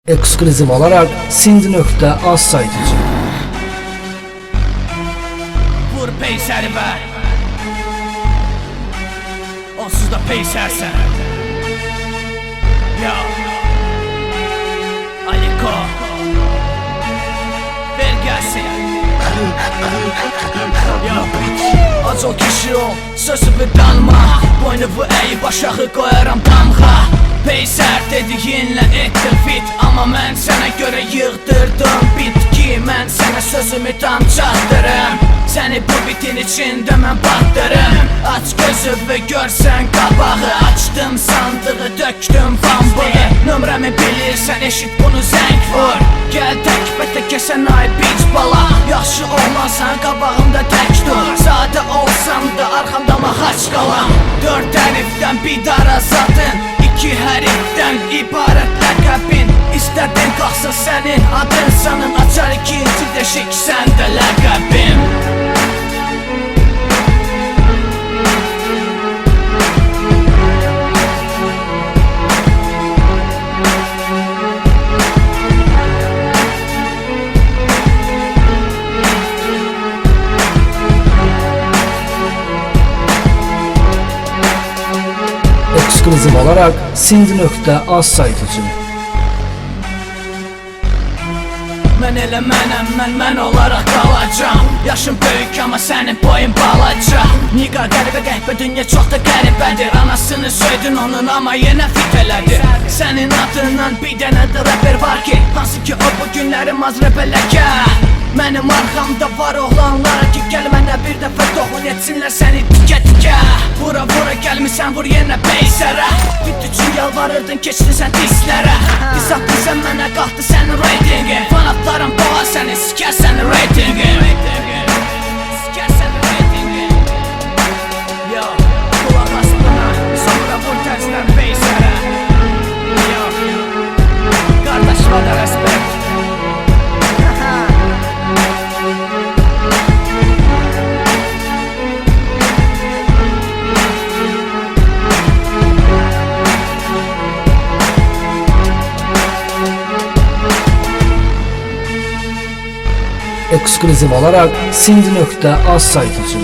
Ekskluziv olarak Sindi.az saytı için. Vur peyseri ver, onsuz da peysersen. Ya Aliko, ver gelsin. Ya az ol kişi ol, sözümü danma. Boynumu eğip aşağı koyaram damğa. Peyser dediğinle ettim fit, ama mən sənə görə yığdırdım bitki. Mən sənə sözümü tam çatdırım, səni bu bitin içində mən batdırım. Aç gözü və görsən qabağı, açdım sandığı, döktüm pambığı. Nömrəmi bilirsən, eşit bunu zəng vur. Gəl tək bətə kəsən ay bic bala. Yaxşı olmasan qabağımda tək dur. Sadə olsam da arxamda maxaç qalam. Dörd hərifdən bir dara zadın, İki hərifdən ibarət ləqəbin. İstədin qalsın sənin adın, sanın açar ikinci deşik, səndə ləqəbim. Ekskluziv olarak Sindi.az saytı için. Mən elə mənəm, mən olaraq qalacam. Yaşım böyük ama sənin boyun balaca. Niqa qəribə qəhbə, dünya çox da qəribədir. Anasını söydün onun ama yenə fit elədir. Sənin adından bir dənə də rapper var ki, hansı ki o bu günlərim az rəpələkə. Mənim arxamda var oğlanlar ki, gəl mənə bir dəfə toxun etsinlər səni tikə-tikə. Vura vura gəlmisən, vur yenə peysərə. Bit üçün yalvarırdın, keçdin sən dislərə. Dis atdıysan mənə, qalxdı sənin reytingin. Fanatlarım boğa səni, sikər sənin reytingin. Sikər sənin reytingin. Yo, qulaq as buna, sonra vur təzdən peysərə. Yo, qardaş vada respekt. Ekskluziv olarak Sindi.az saytı için.